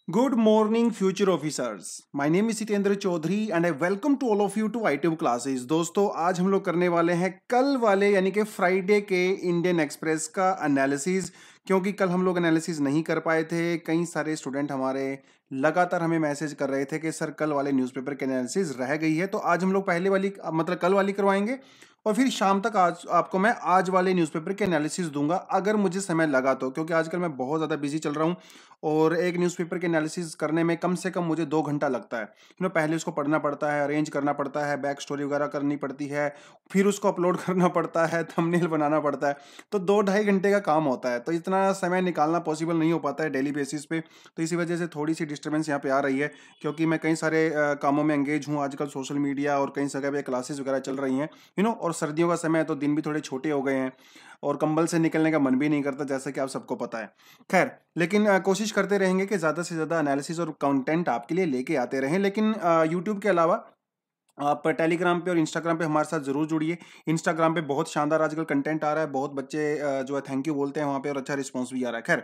Good morning, future officers. My name is Sitendra Chaudhary and I welcome to all of you to ITM classes. दोस्तों आज हम लोग करने वाले हैं कल वाले यानी कि फ्राइडे के इंडियन एक्सप्रेस का एनालिसिस, क्योंकि कल हम लोग एनालिसिस नहीं कर पाए थे। कई सारे स्टूडेंट हमारे लगातार हमें मैसेज कर रहे थे कि सर कल वाले न्यूज़पेपर की एनालिसिस रह गई है, तो आज हम लोग पहले वाली मतलब कल वाली करवाएंगे और फिर शाम तक आज आपको मैं आज वाले न्यूज़पेपर के एनालिसिस दूंगा अगर मुझे समय लगा तो, क्योंकि आजकल मैं बहुत ज़्यादा बिजी चल रहा हूँ और एक न्यूज़पेपर के एनालिसिस करने में कम से कम मुझे 2 घंटा लगता है। पहले उसको पढ़ना पड़ता है, अरेंज करना पड़ता है, बैक स्टोरी वगैरह करनी पड़ती है, फिर उसको अपलोड करना पड़ता है, थंबनेल बनाना पड़ता है, तो 2 ढाई घंटे का काम होता है। तो इतना समय निकालना पॉसिबल नहीं हो पाता है डेली बेसिस पे। तो इसी वजह से थोड़ी सी डिस्टर्बेंस यहाँ पे आ रही है, क्योंकि मैं कई सारे कामों में एंगेज हूँ आजकल, सोशल मीडिया और कई जगह पे क्लासेस वगैरह चल रही हैं और सर्दियों का समय है तो दिन भी थोड़े छोटे हो गए हैं और कंबल से निकलने का मन भी नहीं करता, जैसा कि आप सबको पता है। खैर, लेकिन कोशिश करते रहेंगे कि ज़्यादा से ज़्यादा एनालिसिस और कंटेंट आपके लिए लेके आते रहें। लेकिन यूट्यूब के अलावा आप टेलीग्राम पे और इंस्टाग्राम पे हमारे साथ ज़रूर जुड़िए। इंस्टाग्राम पे बहुत शानदार आजकल कंटेंट आ रहा है, बहुत बच्चे जो है थैंक यू बोलते हैं वहाँ पे और अच्छा रिस्पॉन्स भी आ रहा है। खैर,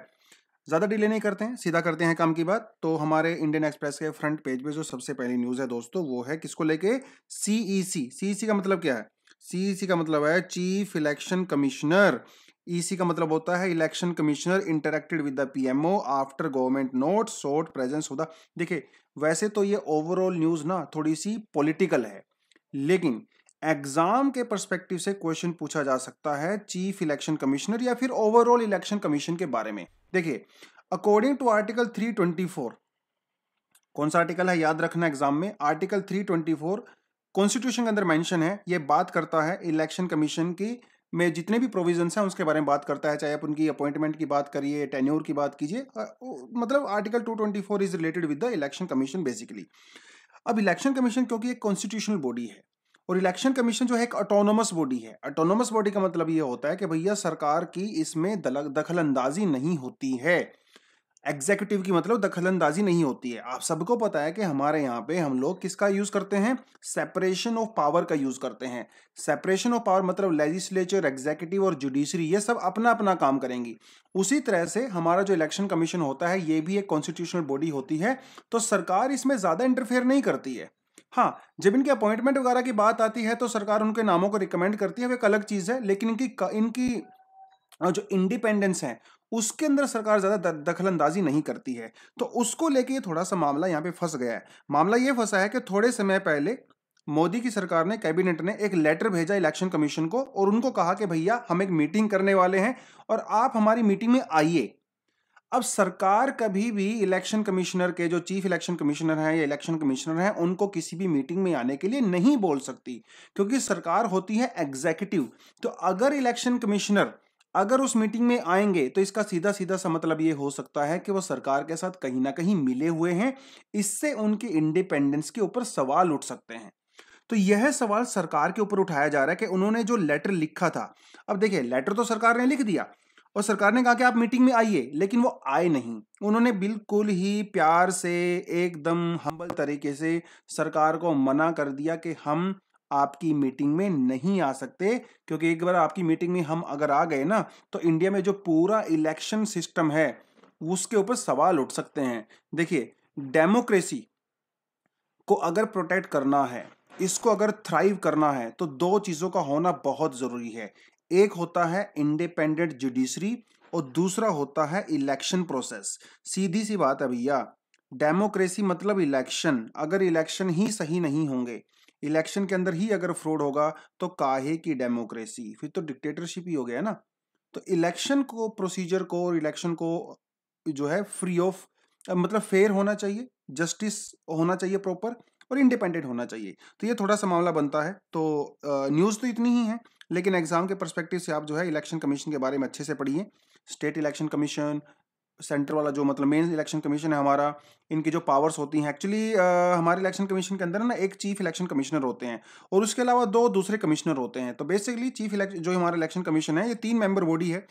ज़्यादा डिले नहीं करते हैं, सीधा करते हैं काम की बात। तो हमारे इंडियन एक्सप्रेस के फ्रंट पेज पे जो सबसे पहली न्यूज़ है दोस्तों, वो है किसको लेके? सीईसी। सीईसी का मतलब क्या है? सीईसी का मतलब है चीफ इलेक्शन कमिश्नर। ईसी का मतलब होता है election commissioner interacted with the PMO after government note sought presence होता। देखिए, वैसे तो ये ओवरऑल न्यूज़ ना थोड़ी सी पॉलिटिकल है, लेकिन एग्जाम के पर्सपेक्टिव से क्वेश्चन पूछा जा सकता है चीफ इलेक्शन कमिश्नर या फिर ओवरऑल इलेक्शन कमीशन के बारे में। देखिए, अकॉर्डिंग टू आर्टिकल 324, कौन सा आर्टिकल है याद रखना एग्जाम में, आर्टिकल 324 कॉन्स्टिट्यूशन के अंदर मेंशन है। ये बात करता है इलेक्शन कमीशन की में जितने भी प्रोविजंस हैं उसके बारे में बात करता है, चाहे आप उनकी अपॉइंटमेंट की बात करिए, टेन्योर की बात कीजिए, मतलब article 224 is related with the election commission basically. अब इलेक्शन कमीशन क्योंकि एक कॉन्स्टिट्यूशनल बॉडी है और इलेक्शन कमीशन जो है एक ऑटोनोमस बॉडी है। ऑटोनोमस बॉडी का मतलब ये होता है कि भैया सरकार की इसमें दखल अंदाजी नहीं होती है। एग्जीक्यूटिव की मतलब दखल अंदाजी नहीं होती है। आप सबको पता है कि हमारे यहाँ पे हम लोग किसका यूज करते हैं? सेपरेशन ऑफ पावर का यूज करते हैं। सेपरेशन ऑफ पावर मतलब लेजिस्लेचर, एग्जीक्यूटिव और जुडिशरी ये सब अपना अपना काम करेंगी। उसी तरह से हमारा जो इलेक्शन कमीशन होता है ये भी एक कॉन्स्टिट्यूशनल बॉडी होती है, तो सरकार इसमें ज्यादा इंटरफेयर नहीं करती है। हाँ, जब इनकी अपॉइंटमेंट वगैरह की बात आती है तो सरकार उनके नामों को रिकमेंड करती है, वो एक अलग चीज है, लेकिन इनकी इनकी जो इंडिपेंडेंस है उसके अंदर सरकार ज्यादा दखल अंदाजी नहीं करती है। तो उसको लेके थोड़ा सा मामला यहाँ पे फंस गया है। मामला ये फंसा है कि थोड़े समय पहले मोदी की सरकार ने, कैबिनेट ने एक लेटर भेजा इलेक्शन कमीशन को और उनको कहा कि भैया हम एक मीटिंग करने वाले हैं और आप हमारी मीटिंग में आइए। अब सरकार कभी भी इलेक्शन कमिश्नर के जो चीफ इलेक्शन कमिश्नर हैं या इलेक्शन कमिश्नर हैं उनको किसी भी मीटिंग में आने के लिए नहीं बोल सकती, क्योंकि सरकार होती है एग्जीक्यूटिव। तो अगर इलेक्शन कमिश्नर अगर उस मीटिंग में आएंगे तो इसका सीधा सीधा सा मतलब ये हो सकता है कि वो सरकार के साथ कहीं ना कहीं मिले हुए हैं। इससे उनके इंडिपेंडेंस के ऊपर सवाल उठ सकते हैं। तो यह सवाल सरकार के ऊपर उठाया जा रहा है कि उन्होंने जो लेटर लिखा था, अब देखिए लेटर तो सरकार ने लिख दिया और सरकार ने कहा कि आप मीटिंग में आइए, लेकिन वो आए नहीं। उन्होंने बिल्कुल ही प्यार से, एकदम हम्बल तरीके से सरकार को मना कर दिया कि हम आपकी मीटिंग में नहीं आ सकते, क्योंकि एक बार आपकी मीटिंग में हम अगर आ गए ना तो इंडिया में जो पूरा इलेक्शन सिस्टम है उसके ऊपर सवाल उठ सकते हैं। देखिए, डेमोक्रेसी को अगर प्रोटेक्ट करना है, इसको अगर थ्राइव करना है, तो दो चीजों का होना बहुत जरूरी है। एक होता है इंडिपेंडेंट जुडिशरी और दूसरा होता है इलेक्शन प्रोसेस। सीधी सी बात है भैया, डेमोक्रेसी मतलब इलेक्शन। अगर इलेक्शन ही सही नहीं होंगे, इलेक्शन के अंदर ही अगर फ्रॉड होगा तो काहे की डेमोक्रेसी, फिर तो डिक्टेटरशिप ही हो गया ना। तो इलेक्शन को, प्रोसीजर को और इलेक्शन को जो है फ्री ऑफ मतलब फेयर होना चाहिए, जस्टिस होना चाहिए प्रॉपर और इंडिपेंडेंट होना चाहिए। तो ये थोड़ा सा मामला बनता है। तो न्यूज़ तो इतनी ही है, लेकिन एग्जाम के पर्सपेक्टिव से आप जो है इलेक्शन कमीशन के बारे में अच्छे से पढ़िए। स्टेट इलेक्शन कमीशन, सेंटर वाला जो मतलब मेन इलेक्शन कमीशन है हमारा, इनकी जो पावर्स होती हैं एक्चुअली, हमारे इलेक्शन कमीशन के अंदर ना एक चीफ इलेक्शन कमिश्नर होते हैं और उसके अलावा दो दूसरे कमिश्नर होते हैं। तो बेसिकली चीफ इलेक्शन जो हमारा इलेक्शन कमीशन है ये 3 मेंबर बॉडी है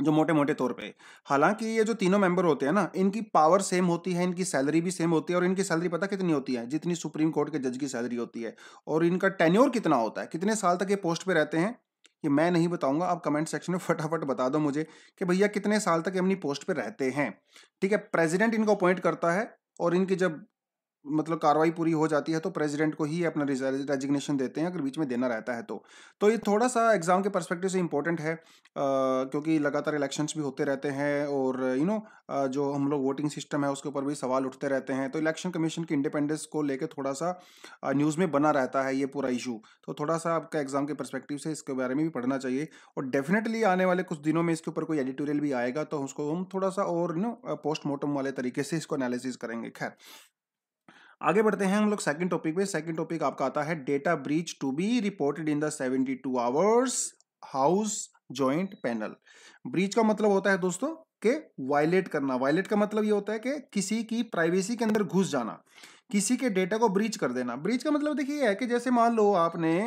जो मोटे मोटे तौर पे। हालांकि ये जो तीनों मेंबर होते हैं ना, इनकी पावर सेम होती है, इनकी सैलरी भी सेम होती है और इनकी सैलरी पता कितनी होती है? जितनी सुप्रीम कोर्ट के जज की सैलरी होती है। और इनका टेन्योर कितना होता है, कितने साल तक ये पोस्ट पे रहते हैं, ये मैं नहीं बताऊंगा, आप कमेंट सेक्शन में फटाफट बता दो मुझे कि भैया कितने साल तक अपनी पोस्ट पे रहते हैं। ठीक है, प्रेसिडेंट इनको अपॉइंट करता है और इनकी जब मतलब कार्रवाई पूरी हो जाती है तो प्रेसिडेंट को ही अपना रेजिग्नेशन देते हैं, अगर बीच में देना रहता है तो ये थोड़ा सा एग्जाम के पर्सपेक्टिव से इंपॉर्टेंट है, क्योंकि लगातार इलेक्शंस भी होते रहते हैं और जो हम लोग वोटिंग सिस्टम है उसके ऊपर भी सवाल उठते रहते हैं, तो इलेक्शन कमीशन की इंडिपेंडेंस को लेकर थोड़ा सा न्यूज़ में बना रहता है ये पूरा इशू। तो थोड़ा सा आपका एग्जाम के पर्सपेक्टिव से इसके बारे में भी पढ़ना चाहिए, और डेफिनेटली आने वाले कुछ दिनों में इसके ऊपर कोई एडिटोरियल भी आएगा तो उसको हम थोड़ा सा और पोस्टमार्टम वाले तरीके से इसको एनालिसिस करेंगे। खैर, आगे बढ़ते हैं हम लोग सेकंड टॉपिक पे। सेकंड टॉपिक आपका आता है data breach to be reported in the 72 hours house joint panel. Breach का मतलब होता है दोस्तों कि वायलेट करना। वायलेट का मतलब ये होता है कि किसी की प्राइवेसी के अंदर घुस जाना, किसी के डेटा को ब्रीच कर देना। ब्रीच का मतलब देखिए ये है कि जैसे मान लो आपने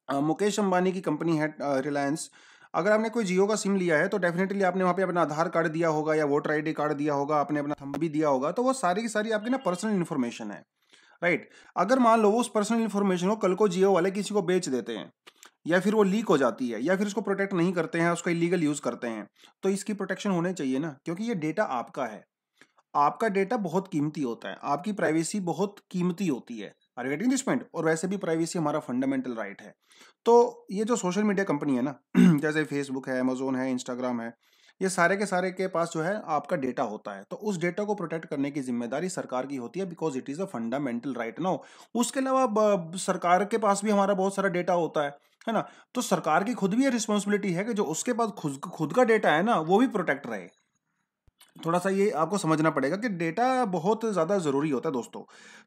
मुकेश अंबानी की कंपनी है रिलायंस, अगर आपने कोई जियो का सिम लिया है तो डेफिनेटली आपने वहाँ पे अपना आधार कार्ड दिया होगा या वोटर आईडी कार्ड दिया होगा, आपने अपना थंब भी दिया होगा, तो वो सारी की सारी आपकी पर्सनल इन्फॉर्मेशन है, राइट। अगर मान लो वो उस पर्सनल इन्फॉर्मेशन को कल को जियो वाले किसी को बेच देते हैं, या फिर वो लीक हो जाती है, या फिर उसको प्रोटेक्ट नहीं करते हैं, उसका इलीगल यूज करते हैं, तो इसकी प्रोटेक्शन होनी चाहिए ना, क्योंकि ये डेटा आपका है। आपका डेटा बहुत कीमती होता है, आपकी प्राइवेसी बहुत कीमती होती है। Are you getting this point? और वैसे भी प्राइवेसी हमारा फंडामेंटल राइट है। तो ये जो सोशल मीडिया कंपनी है ना जैसे फेसबुक है, अमेजोन है, इंस्टाग्राम है, ये सारे के सारे के पास जो है आपका डेटा होता है, तो उस डेटा को प्रोटेक्ट करने की जिम्मेदारी सरकार की होती है, because it is a fundamental right ना। उसके अलावा सरकार के पास भी हमारा बहुत सारा डेटा होता है ना। तो सरकार की खुद भी ये रिस्पॉन्सिबिलिटी है कि जो उसके पास खुद का डेटा है ना वो भी प्रोटेक्ट रहे। थोड़ा सा ये आपको समझना पड़ेगा कि डेटा बहुत ज़्यादा ज़रूरी होता है दोस्तों।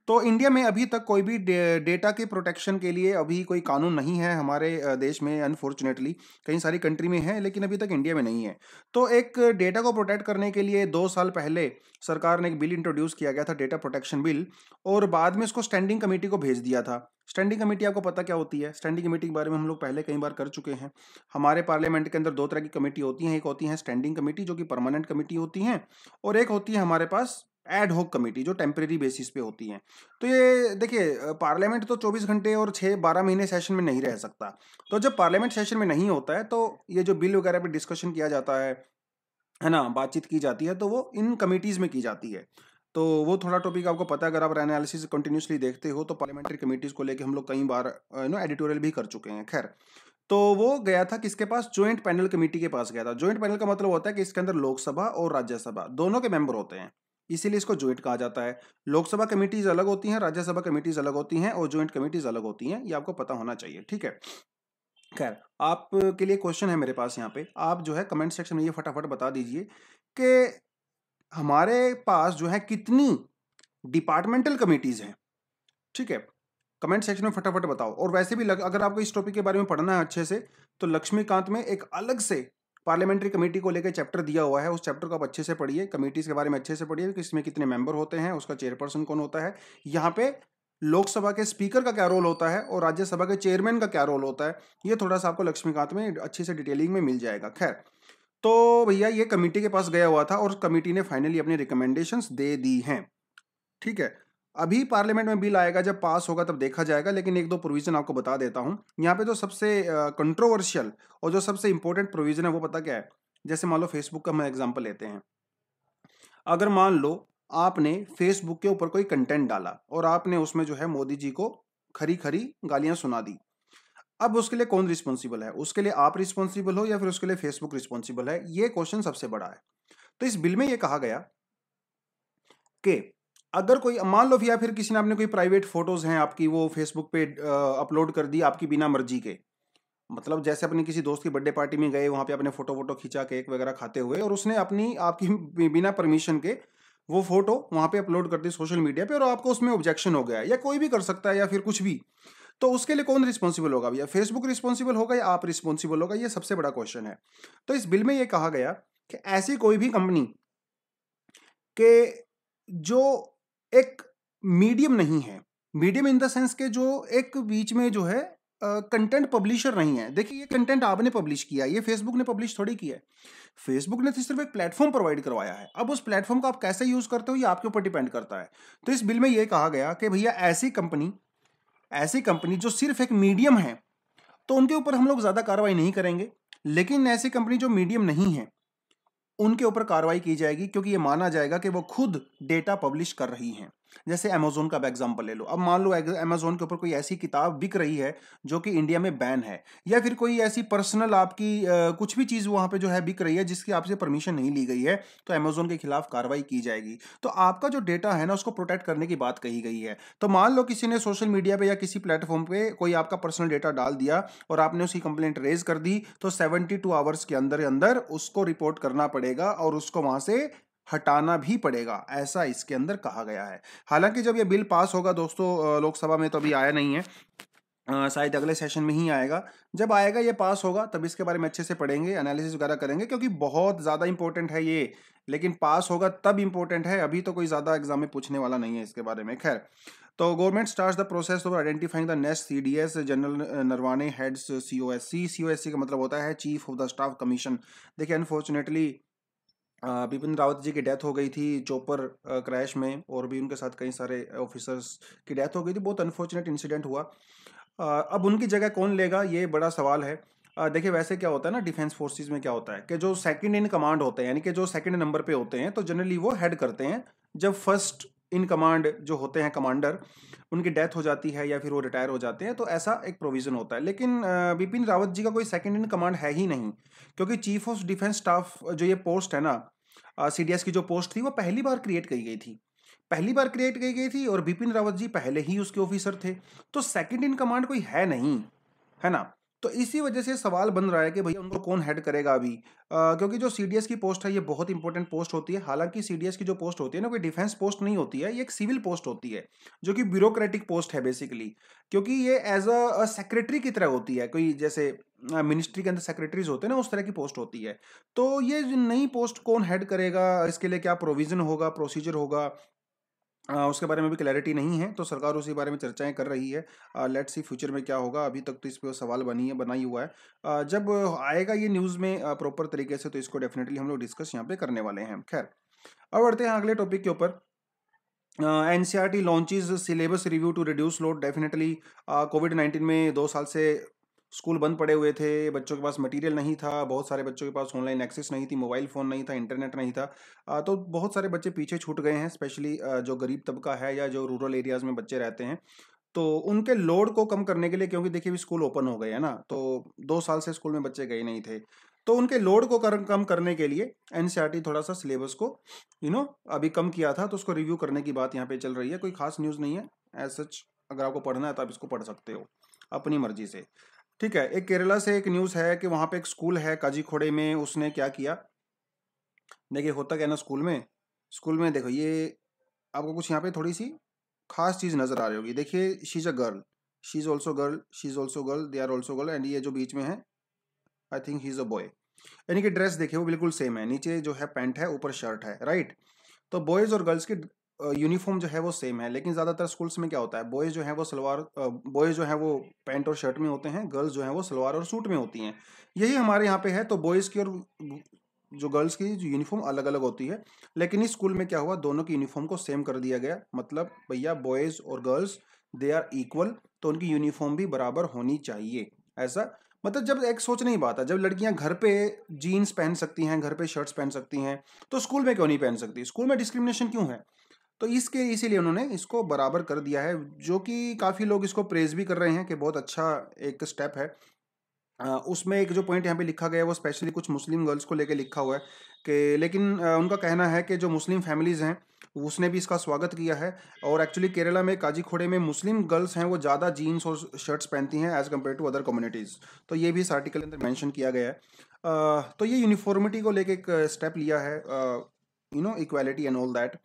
तो इंडिया में अभी तक कोई भी डेटा के प्रोटेक्शन के लिए अभी कोई कानून नहीं है हमारे देश में, अनफॉर्चुनेटली। कई सारी कंट्री में है लेकिन अभी तक इंडिया में नहीं है। तो एक डेटा को प्रोटेक्ट करने के लिए 2 साल पहले सरकार ने एक बिल इंट्रोड्यूस किया गया था, डेटा प्रोटेक्शन बिल, और बाद में उसको स्टैंडिंग कमेटी को भेज दिया था। स्टैंडिंग कमेटी आपको पता क्या होती है? स्टैंडिंग कमेटी के बारे में हम लोग पहले कई बार कर चुके हैं। हमारे पार्लियामेंट के अंदर 2 तरह की कमेटी होती हैं, एक होती है स्टैंडिंग कमेटी जो कि परमानेंट कमेटी होती हैं, और एक होती है हमारे पास एड होक कमेटी जो टेम्परेरी बेसिस पे होती हैं। तो ये देखिए, पार्लियामेंट तो 24 घंटे और 6-12 महीने सेशन में नहीं रह सकता। तो जब पार्लियामेंट सेशन में नहीं होता है तो ये जो बिल वगैरह पे डिस्कशन किया जाता है ना, बातचीत की जाती है, तो वो इन कमिटीज़ में की जाती है। तो वो थोड़ा टॉपिक आपको पता है, अगर आप एनालिसिस कंटिन्यूसली देखते हो तो पार्लियामेंट्री कमिटीज़ को लेके हम लोग कई बार एडिटोरियल भी कर चुके हैं। खैर, तो वो गया था किसके पास? ज्वाइंट पैनल कमेटी के पास गया था। ज्वाइंट पैनल का मतलब होता है कि इसके अंदर लोकसभा और राज्यसभा दोनों के मेंबर होते हैं, इसीलिए इसको ज्वाइंट कहा जाता है। लोकसभा कमेटीज अलग होती हैं, राज्यसभा कमेटीज अलग होती हैं, और ज्वाइंट कमेटीज अलग होती हैं। ये आपको पता होना चाहिए, ठीक है। खैर, आपके लिए क्वेश्चन है मेरे पास यहाँ पे, आप जो है कमेंट सेक्शन में ये फटाफट बता दीजिए कि हमारे पास जो है कितनी डिपार्टमेंटल कमेटीज हैं, ठीक है। कमेंट सेक्शन में फटाफट बताओ। और वैसे भी अगर आपको इस टॉपिक के बारे में पढ़ना है अच्छे से, तो लक्ष्मीकांत में एक अलग से पार्लियामेंट्री कमेटी को लेकर चैप्टर दिया हुआ है, उस चैप्टर को आप अच्छे से पढ़िए, कमेटीज के बारे में अच्छे से पढ़िए कि इसमें कितने मेंबर होते हैं, उसका चेयरपर्सन कौन होता है, यहाँ पे लोकसभा के स्पीकर का क्या रोल होता है, और राज्यसभा के चेयरमैन का क्या रोल होता है। ये थोड़ा सा आपको लक्ष्मीकांत में अच्छी से डिटेलिंग में मिल जाएगा। खैर, तो भैया ये कमेटी के पास गया हुआ था और कमेटी ने फाइनली अपनी रिकमेंडेशंस दे दी हैं, ठीक है। अभी पार्लियामेंट में बिल आएगा, जब पास होगा तब देखा जाएगा, लेकिन एक दो प्रोविजन आपको बता देता हूं। यहाँ पे जो सबसे कंट्रोवर्शियल और जो सबसे इंपॉर्टेंट प्रोविजन है वो पता क्या है? जैसे मान लो फेसबुक का हम एग्जांपल लेते हैं। अगर मान लो आपने फेसबुक के ऊपर कोई कंटेंट डाला और आपने उसमें जो है मोदी जी को खरी खरी गालियां सुना दी, अब उसके लिए कौन रिस्पॉन्सिबल है? उसके लिए आप रिस्पॉन्सिबल हो या फिर उसके लिए फेसबुक रिस्पॉन्सिबल है? ये क्वेश्चन सबसे बड़ा है। तो इस बिल में ये कहा गया कि अगर कोई मान लो या फिर किसी ने आपने कोई प्राइवेट फोटोज हैं आपकी, वो फेसबुक पे अपलोड कर दी आपकी बिना मर्जी के, मतलब जैसे अपनी किसी दोस्त की बर्थडे पार्टी में गए, वहां पे अपने फोटो वोटो खींचा केक वगैरह खाते हुए, और उसने अपनी आपकी बिना परमिशन के वो फोटो वहां पे अपलोड कर दी सोशल मीडिया पे, और आपको उसमें ऑब्जेक्शन हो गया, या कोई भी कर सकता है या फिर कुछ भी, तो उसके लिए कौन रिस्पॉन्सिबल होगा भैया? फेसबुक रिस्पॉन्सिबल होगा या आप रिस्पॉन्सिबल होगा? ये सबसे बड़ा क्वेश्चन है। तो इस बिल में ये कहा गया कि ऐसी कोई भी कंपनी के जो एक मीडियम नहीं है, मीडियम इन द सेंस के जो एक बीच में जो है कंटेंट पब्लिशर नहीं है। देखिए, ये कंटेंट आपने पब्लिश किया, ये फेसबुक ने पब्लिश थोड़ी किया है। फेसबुक ने तो सिर्फ एक प्लेटफॉर्म प्रोवाइड करवाया है। अब उस प्लेटफॉर्म को आप कैसे यूज करते हो ये आपके ऊपर डिपेंड करता है। तो इस बिल में ये कहा गया कि भैया ऐसी कंपनी जो सिर्फ एक मीडियम है तो उनके ऊपर हम लोग ज़्यादा कार्रवाई नहीं करेंगे, लेकिन ऐसी कंपनी जो मीडियम नहीं है उनके ऊपर कार्रवाई की जाएगी, क्योंकि ये माना जाएगा कि वो खुद डेटा पब्लिश कर रही हैं। जैसे अमेजोन का एग्जांपल ले लो। अब मान लो अमेजोन के ऊपर कोई ऐसी किताब बिक रही है जो कि इंडिया में बैन है, या फिर कोई ऐसी पर्सनल आपकी कुछ भी चीज़ वहाँ पे जो है बिक रही है जिसकी आपसे परमिशन नहीं ली गई है, तो अमेजोन के खिलाफ कार्रवाई की जाएगी। तो आपका जो डेटा है ना उसको प्रोटेक्ट करने की बात कही गई है। तो मान लो किसी ने सोशल मीडिया पे या किसी प्लेटफॉर्म पे कोई आपका पर्सनल डेटा डाल दिया और आपने उसकी कंप्लेंट रेज कर दी, तो 72 आवर्स के अंदर अंदर उसको रिपोर्ट करना पड़ेगा और उसको वहां से हटाना भी पड़ेगा, ऐसा इसके अंदर कहा गया है। हालांकि जब ये बिल पास होगा दोस्तों, लोकसभा में तो अभी आया नहीं है, शायद अगले सेशन में ही आएगा। जब आएगा ये पास होगा तब इसके बारे में अच्छे से पढ़ेंगे, एनालिसिस वगैरह करेंगे, क्योंकि बहुत ज़्यादा इंपॉर्टेंट है ये। लेकिन पास होगा तब इंपॉर्टेंट है, अभी तो कोई ज़्यादा एग्जाम में पूछने वाला नहीं है इसके बारे में। खैर, तो government starts the process of identifying the next CDS general Naravane heads COSC. COSC का मतलब होता है chief of the staff commission. देखिए अनफॉर्चुनेटली बिपिन रावत जी की डेथ हो गई थी चोपर क्रैश में, और भी उनके साथ कई सारे ऑफिसर्स की डेथ हो गई थी। बहुत अनफॉर्चुनेट इंसिडेंट हुआ। अब उनकी जगह कौन लेगा ये बड़ा सवाल है। देखिए वैसे क्या होता है ना, डिफेंस फोर्सेस में क्या होता है कि जो सेकंड इन कमांड होते हैं, यानी कि जो सेकंड नंबर पे होते हैं, तो जनरली वो हेड करते हैं। जब फर्स्ट इन कमांड जो होते हैं कमांडर, उनकी डेथ हो जाती है या फिर वो रिटायर हो जाते हैं, तो ऐसा एक प्रोविजन होता है। लेकिन बिपिन रावत जी का कोई सेकंड इन कमांड है ही नहीं, क्योंकि चीफ ऑफ डिफेंस स्टाफ जो ये पोस्ट है ना, सीडीएस की जो पोस्ट थी वो पहली बार क्रिएट की गई थी। पहली बार क्रिएट की गई थी और बिपिन रावत जी पहले ही उसके ऑफिसर थे, तो सेकंड इन कमांड कोई है नहीं, है ना। तो इसी वजह से सवाल बन रहा है कि भैया उनको कौन हेड करेगा अभी, क्योंकि जो सीडीएस की पोस्ट है ये बहुत इंपॉर्टेंट पोस्ट होती है। हालांकि सीडीएस की जो पोस्ट होती है ना, कोई डिफेंस पोस्ट नहीं होती है, ये एक सिविल पोस्ट होती है, जो कि ब्यूरोक्रेटिक पोस्ट है बेसिकली। क्योंकि ये एज अ सेक्रेटरी की तरह होती है, कोई जैसे मिनिस्ट्री के अंदर सेक्रेटरीज होते हैं ना, उस तरह की पोस्ट होती है। तो ये जो नई पोस्ट कौन हेड करेगा, इसके लिए क्या प्रोविजन होगा, प्रोसीजर होगा, उसके बारे में भी क्लैरिटी नहीं है। तो सरकार उसी बारे में चर्चाएं कर रही है। लेट्स सी फ्यूचर में क्या होगा। अभी तक तो इस पे सवाल बनाई हुआ है। जब आएगा ये न्यूज़ में प्रॉपर तरीके से, तो इसको डेफिनेटली हम लोग डिस्कस यहाँ पे करने वाले हैं। खैर, अब बढ़ते हैं अगले टॉपिक के ऊपर। NCERT launches syllabus review to reduce load. Definitely कोविड-19 में 2 साल से स्कूल बंद पड़े हुए थे, बच्चों के पास मटेरियल नहीं था, बहुत सारे बच्चों के पास ऑनलाइन एक्सेस नहीं थी, मोबाइल फ़ोन नहीं था, इंटरनेट नहीं था। तो बहुत सारे बच्चे पीछे छूट गए हैं, स्पेशली जो गरीब तबका है या जो रूरल एरियाज़ में बच्चे रहते हैं। तो उनके लोड को कम करने के लिए, क्योंकि देखिए अभी स्कूल ओपन हो गए हैं ना, तो 2 साल से स्कूल में बच्चे गए नहीं थे, तो उनके लोड को कम करने के लिए एनसीईआरटी थोड़ा सा सिलेबस को अभी कम किया था, तो उसको रिव्यू करने की बात यहाँ पे चल रही है। कोई खास न्यूज़ नहीं है एज सच। अगर आपको पढ़ना है तो आप इसको पढ़ सकते हो अपनी मर्जी से। ठीक है, एक केरला से एक न्यूज़ है कि वहाँ पे एक स्कूल है काजीखोड़े में, उसने क्या किया। देखिए होता क्या है ना, स्कूल में देखो, ये आपको कुछ यहाँ पे थोड़ी सी खास चीज़ नज़र आ रही होगी। देखिए she is a girl, she is also girl, she is also girl, they are also girl, and ये जो बीच में है I think he is a boy. यानी कि ड्रेस देखिए वो बिल्कुल सेम है, नीचे जो है पैंट है, ऊपर शर्ट है, राइट। तो बॉयज़ और गर्ल्स की यूनिफॉर्म जो है वो सेम है। लेकिन ज़्यादातर स्कूल्स में क्या होता है, बॉयज़ जो है वो पैंट और शर्ट में होते हैं, गर्ल्स जो है वो सलवार और सूट में होती हैं। यही हमारे यहाँ पे है। तो बॉयज़ की और जो गर्ल्स की जो यूनिफॉर्म अलग अलग होती है। लेकिन इस स्कूल में क्या हुआ, दोनों की यूनिफॉर्म को सेम कर दिया गया। मतलब भैया बॉयज़ और गर्ल्स दे आर इक्वल, तो उनकी यूनिफॉर्म भी बराबर होनी चाहिए। ऐसा मतलब जब एक सोचने की बात है, जब लड़कियां घर पे जीन्स पहन सकती हैं, घर पे शर्ट्स पहन सकती हैं, तो स्कूल में क्यों नहीं पहन सकती? स्कूल में डिस्क्रिमिनेशन क्यों है? तो इसीलिए उन्होंने इसको बराबर कर दिया है, जो कि काफ़ी लोग इसको प्रेज भी कर रहे हैं कि बहुत अच्छा एक स्टेप है। उसमें एक जो पॉइंट यहाँ पे लिखा गया है वो स्पेशली कुछ मुस्लिम गर्ल्स को लेके लिखा हुआ है कि, लेकिन उनका कहना है कि जो मुस्लिम फैमिलीज़ हैं उसने भी इसका स्वागत किया है। और एक्चुअली केरला में काजीखोड़े में मुस्लिम गर्ल्स हैं वो ज़्यादा जीन्स और शर्ट्स पहनती हैं as compare to other communities. तो ये भी इस आर्टिकल के अंदर मेंशन किया गया है। तो ये यूनिफॉर्मिटी को लेके एक स्टेप लिया है, इक्वालिटी एंड ऑल दैट।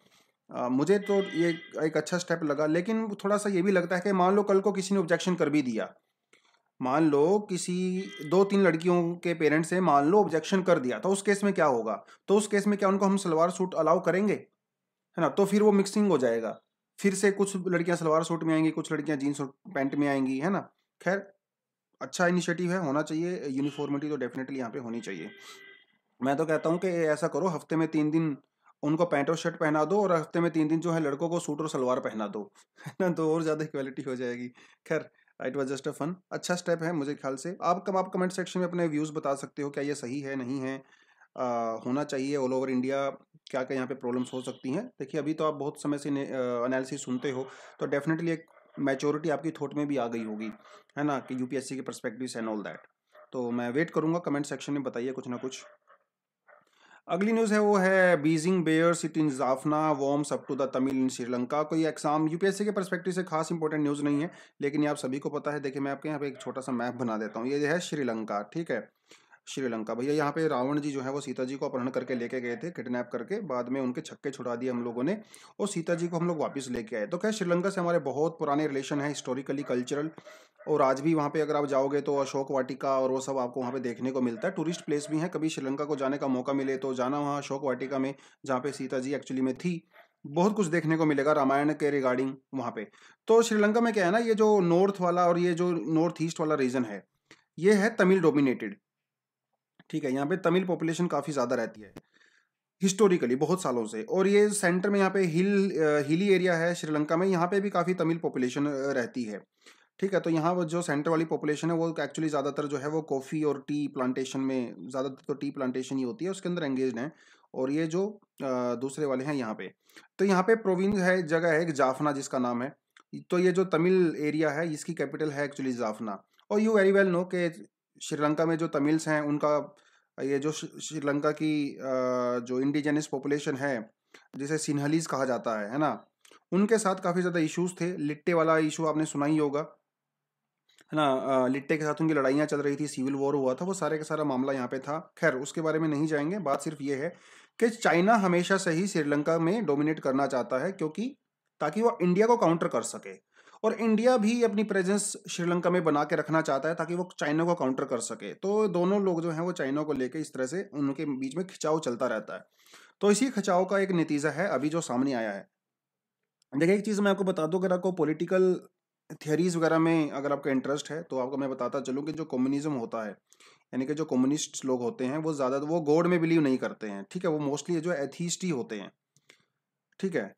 मुझे तो ये एक अच्छा स्टेप लगा। लेकिन थोड़ा सा ये भी लगता है कि मान लो कल को किसी ने ऑब्जेक्शन कर भी दिया, मान लो किसी 2-3 लड़कियों के पेरेंट्स से मान लो ऑब्जेक्शन कर दिया, तो उस केस में क्या होगा? तो उस केस में क्या उनको हम सलवार सूट अलाउ करेंगे? है ना? तो फिर वो मिक्सिंग हो जाएगा। फिर से कुछ लड़कियां सलवार सूट में आएंगी, कुछ लड़कियां जीन्स और पैंट में आएंगी, है ना? खैर, अच्छा इनिशिएटिव है, होना चाहिए। यूनिफॉर्मिटी तो डेफिनेटली यहाँ पे होनी चाहिए। मैं तो कहता हूँ कि ऐसा करो, हफ्ते में 3 दिन उनको पैंट और शर्ट पहना दो, और हफ्ते में 3 दिन जो है लड़कों को सूट और सलवार पहना दो, है ना? तो और ज़्यादा इक्वालिटी हो जाएगी। खैर, it was just a fun. अच्छा स्टेप है मुझे ख्याल से। आप कमेंट सेक्शन में अपने व्यूज़ बता सकते हो, क्या ये सही है, नहीं है, होना चाहिए ऑल ओवर इंडिया, क्या क्या यहाँ पे प्रॉब्लम्स हो सकती हैं। देखिए अभी तो आप बहुत समय से एनालिसिस सुनते हो, तो डेफिनेटली एक मैच्योरिटी आपकी थॉट में भी आ गई होगी, है ना, कि यूपीएससी के पर्सपेक्टिव एंड ऑल दैट। तो मैं वेट करूंगा, कमेंट सेक्शन में बताइए कुछ ना कुछ। अगली न्यूज़ है वो है Beijing bear sit in Jaffna warms up to the Tamil in Sri Lanka. कोई एग्जाम यूपीएससी के पर्सपेक्टिव से खास इंपॉर्टेंट न्यूज़ नहीं है, लेकिन ये आप सभी को पता है। देखिए मैं आपके यहाँ पे एक छोटा सा मैप बना देता हूँ। ये है श्रीलंका, ठीक है, श्रीलंका। भैया यहाँ पे रावण जी जो है वो सीता जी को अपहरण करके लेके गए थे, किडनैप करके, बाद में उनके छक्के छुड़ा दिए हम लोगों ने, और सीता जी को हम लोग वापस लेके आए। तो क्या श्रीलंका से हमारे बहुत पुराने रिलेशन है, हिस्टोरिकली, कल्चरल। और आज भी वहाँ पे अगर आप जाओगे तो अशोक वाटिका और वो सब आपको वहाँ पे देखने को मिलता है। टूरिस्ट प्लेस भी है, कभी श्रीलंका को जाने का मौका मिले तो जाना वहाँ अशोक वाटिका में, जहाँ पे सीता जी एक्चुअली में थी। बहुत कुछ देखने को मिलेगा रामायण के रिगार्डिंग वहाँ पे। तो श्रीलंका में क्या है ना, ये जो नॉर्थ वाला और ये जो नॉर्थ ईस्ट वाला रीजन है, ये है तमिल डोमिनेटेड, ठीक है। यहाँ पे तमिल पॉपुलेशन काफ़ी ज़्यादा रहती है हिस्टोरिकली, बहुत सालों से। और ये सेंटर में यहाँ पे हिली एरिया है श्रीलंका में, यहाँ पे भी काफ़ी तमिल पॉपुलेशन रहती है, ठीक है। तो यहाँ वो जो सेंटर वाली पॉपुलेशन है वो एक्चुअली ज़्यादातर जो है वो कॉफ़ी और टी प्लांटेशन में, ज़्यादातर तो टी प्लांटेशन ही होती है, उसके अंदर एंगेज्ड हैं। और ये जो दूसरे वाले हैं यहाँ पे, तो यहाँ पे प्रोविंस है, जगह है एक जाफना जिसका नाम है। तो ये जो तमिल एरिया है इसकी कैपिटल है एक्चुअली जाफना। और यू वेरी वेल नो कि श्रीलंका में जो तमिल्स हैं उनका, ये जो श्रीलंका की जो इंडिजिनस पॉपुलेशन है, जिसे सिन्हलीज कहा जाता है ना, उनके साथ काफ़ी ज़्यादा इश्यूज थे। लिट्टे वाला इशू आपने सुना ही होगा, है ना। लिट्टे के साथ उनकी लड़ाइयाँ चल रही थी, सिविल वॉर हुआ था, वो सारे का सारा मामला यहाँ पे था। खैर उसके बारे में नहीं जाएंगे। बात सिर्फ ये है कि चाइना हमेशा से ही श्रीलंका में डोमिनेट करना चाहता है, क्योंकि ताकि वो इंडिया को काउंटर कर सके। और इंडिया भी अपनी प्रेजेंस श्रीलंका में बना के रखना चाहता है ताकि वो चाइना को काउंटर कर सके। तो दोनों लोग जो हैं वो चाइना को लेके इस तरह से उनके बीच में खिंचाव चलता रहता है। तो इसी खिंचाव का एक नतीजा है अभी जो सामने आया है। देखिए एक चीज़ मैं आपको बता दूं, अगर आपको पॉलिटिकल थियरीज वगैरह में अगर आपका इंटरेस्ट है तो आपको मैं बताता चलूँ कि जो कम्युनिज्म होता है, यानी कि जो कम्युनिस्ट लोग होते हैं, वो ज़्यादा वो गॉड में बिलीव नहीं करते हैं, ठीक है। वो मोस्टली जो एथीस्ट ही होते हैं, ठीक है।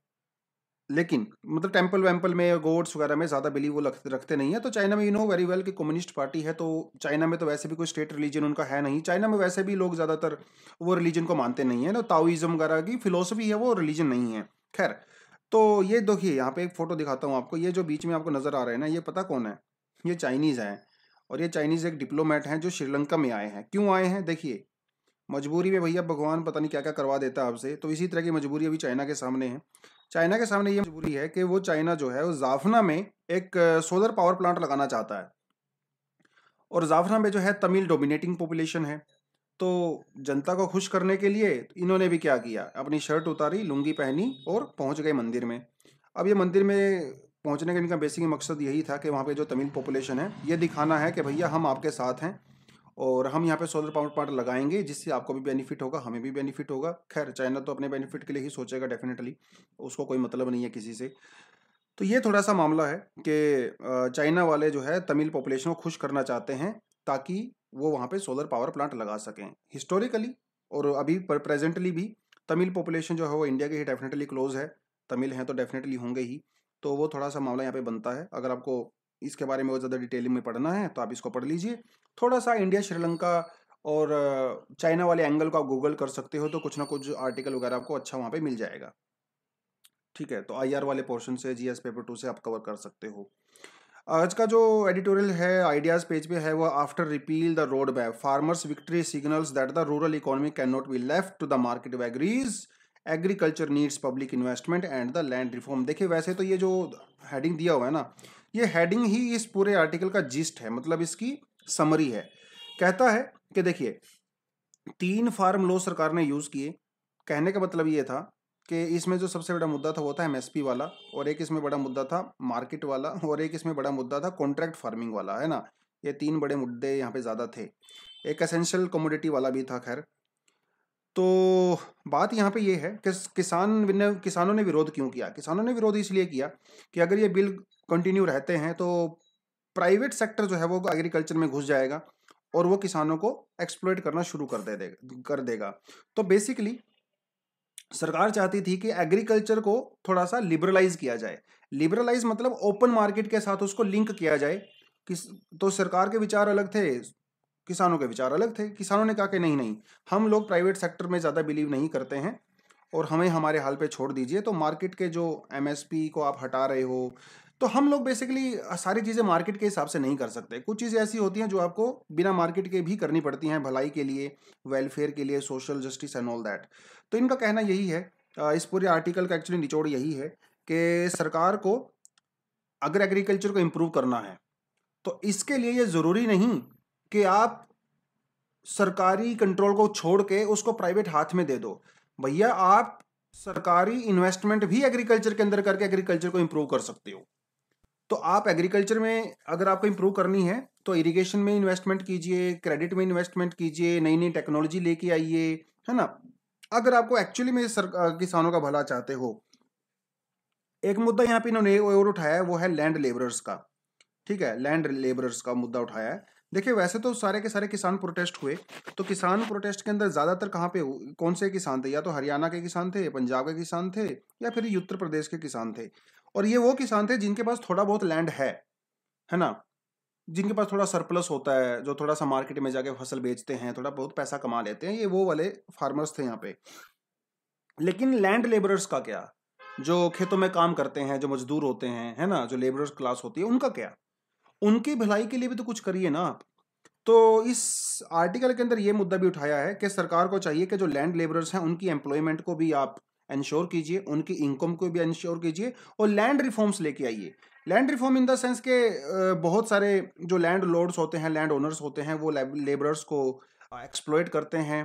लेकिन मतलब टेम्पल वेम्पल में गॉड्स वगैरह में ज़्यादा बिलीव वो रखते नहीं है। तो चाइना में यू नो वेरी वेल कि कम्युनिस्ट पार्टी है, तो चाइना में तो वैसे भी कोई स्टेट रिलीजन उनका है नहीं। चाइना में वैसे भी लोग ज़्यादातर वो रिलीजन को मानते नहीं है ना, ताओइज्म वगैरह की फिलोसफी है, वो रिलीजन नहीं है। खैर, तो ये देखिए यहाँ पे एक फोटो दिखाता हूँ आपको। ये जो बीच में आपको नज़र आ रहे हैं ना, ये पता कौन है? ये चाइनीज़ हैं। और ये चाइनीज़ एक डिप्लोमेट हैं जो श्रीलंका में आए हैं। क्यों आए हैं? देखिए, मजबूरी में भैया भगवान पता नहीं क्या क्या करवा देता है आपसे। तो इसी तरह की मजबूरी अभी चाइना के सामने है। चाइना के सामने ये मजबूरी है कि वो चाइना जो है वो जाफना में एक सोलर पावर प्लांट लगाना चाहता है। और जाफना में जो है तमिल डोमिनेटिंग पॉपुलेशन है। तो जनता को खुश करने के लिए इन्होंने भी क्या किया, अपनी शर्ट उतारी, लुंगी पहनी और पहुंच गए मंदिर में। अब ये मंदिर में पहुंचने का इनका बेसिक मकसद यही था कि वहाँ पे जो तमिल पॉपुलेशन है ये दिखाना है कि भैया हम आपके साथ हैं, और हम यहाँ पे सोलर पावर प्लांट लगाएंगे जिससे आपको भी बेनिफिट होगा, हमें भी बेनिफिट होगा। खैर चाइना तो अपने बेनिफिट के लिए ही सोचेगा डेफिनेटली, उसको कोई मतलब नहीं है किसी से। तो ये थोड़ा सा मामला है कि चाइना वाले जो है तमिल पॉपुलेशन को खुश करना चाहते हैं ताकि वो वहाँ पे सोलर पावर प्लांट लगा सकें हिस्टोरिकली। और अभी प्रेजेंटली भी तमिल पॉपुलेशन जो है वो इंडिया के ही डेफिनेटली क्लोज है। तमिल हैं तो डेफिनेटली होंगे ही। तो वो थोड़ा सा मामला यहाँ पे बनता है। अगर आपको इसके बारे में और ज़्यादा डिटेलिंग में पढ़ना है तो आप इसको पढ़ लीजिए। थोड़ा सा इंडिया श्रीलंका और चाइना वाले एंगल को आप गूगल कर सकते हो, तो कुछ ना कुछ आर्टिकल वगैरह आपको अच्छा वहाँ पे मिल जाएगा, ठीक है। तो आईआर वाले पोर्शन से, जीएस पेपर 2 से आप कवर कर सकते हो। आज का जो एडिटोरियल है आइडियाज पेज पे है वो, after repeal the road map farmers victory signals that the rural economy can not be left to the market agrees, agriculture needs public investment and the land reform. देखिए वैसे तो ये जो heading दिया हुआ है ना, ये हेडिंग ही इस पूरे आर्टिकल का जिस्ट है, मतलब इसकी समरी है। कहता है कि देखिए 3 फार्म लॉ सरकार ने यूज किए। कहने का मतलब ये था कि इसमें जो सबसे बड़ा मुद्दा था वो था एमएसपी वाला, और एक इसमें बड़ा मुद्दा था मार्केट वाला, और एक इसमें बड़ा मुद्दा था कॉन्ट्रैक्ट फार्मिंग वाला, है ना। ये 3 बड़े मुद्दे यहाँ पे ज़्यादा थे। एक एसेंशियल कमोडिटी वाला भी था। खैर, तो बात यहाँ पे ये है कि किसानों ने विरोध क्यों किया। किसानों ने विरोध इसलिए किया कि अगर ये बिल कंटिन्यू रहते हैं तो प्राइवेट सेक्टर जो है वो एग्रीकल्चर में घुस जाएगा और वो किसानों को एक्सप्लॉइट करना शुरू कर देगा। तो बेसिकली सरकार चाहती थी कि एग्रीकल्चर को थोड़ा सा लिबरलाइज किया जाए। लिबरलाइज मतलब ओपन मार्केट के साथ उसको लिंक किया जाए, किस तो सरकार के विचार अलग थे, किसानों के विचार अलग थे। किसानों ने कहा कि नहीं नहीं, हम लोग प्राइवेट सेक्टर में ज़्यादा बिलीव नहीं करते हैं और हमें हमारे हाल पे छोड़ दीजिए। तो मार्केट के जो एमएसपी को आप हटा रहे हो, तो हम लोग बेसिकली सारी चीज़ें मार्केट के हिसाब से नहीं कर सकते। कुछ चीज़ें ऐसी होती हैं जो आपको बिना मार्केट के भी करनी पड़ती हैं, भलाई के लिए, वेलफेयर के लिए, social justice and all that. तो इनका कहना यही है, इस पूरे आर्टिकल का एक्चुअली निचोड़ यही है कि सरकार को अगर एग्रीकल्चर को इम्प्रूव करना है तो इसके लिए ये ज़रूरी नहीं कि आप सरकारी कंट्रोल को छोड़ के उसको प्राइवेट हाथ में दे दो। भैया आप सरकारी इन्वेस्टमेंट भी एग्रीकल्चर के अंदर करके एग्रीकल्चर को इम्प्रूव कर सकते हो। तो आप एग्रीकल्चर में अगर आपको इम्प्रूव करनी है तो इरिगेशन में इन्वेस्टमेंट कीजिए, क्रेडिट में इन्वेस्टमेंट कीजिए, नई नई टेक्नोलॉजी लेके आइए, है ना। अगर आपको एक्चुअली में किसानों का भला चाहते हो। एक मुद्दा यहाँ पे इन्होंने और उठाया है, वो है लैंड लेबरर्स का। ठीक है, लैंड लेबरर्स का मुद्दा उठाया है। देखिए वैसे तो सारे के सारे किसान प्रोटेस्ट हुए, तो किसान प्रोटेस्ट के अंदर ज्यादातर कहाँ पे कौन से किसान थे? या तो हरियाणा के किसान थे, पंजाब के किसान थे, या फिर उत्तर प्रदेश के किसान थे। और ये वो किसान थे जिनके पास थोड़ा बहुत लैंड है ना, जिनके पास थोड़ा सरप्लस होता है, जो थोड़ा सा मार्केट में जाके फसल बेचते हैं, थोड़ा बहुत पैसा कमा लेते हैं, ये वो वाले फार्मर्स थे यहाँ पे। लेकिन लैंड लेबरर्स का क्या? जो खेतों में काम करते हैं, जो मजदूर होते हैं, है ना, जो लेबरर्स क्लास होती है, उनका क्या? उनकी भलाई के लिए भी तो कुछ करिए ना आप। तो इस आर्टिकल के अंदर ये मुद्दा भी उठाया है कि सरकार को चाहिए कि जो लैंड लेबरर्स हैं उनकी एम्प्लॉयमेंट को भी आप इंश्योर कीजिए, उनकी इनकम को भी इंश्योर कीजिए, और लैंड रिफॉर्म्स लेके आइए। Land reform in the sense के बहुत सारे जो लैंड लॉर्ड्स होते हैं, लैंड ओनर्स होते हैं, वो लेबरर्स को एक्सप्लॉइट करते हैं।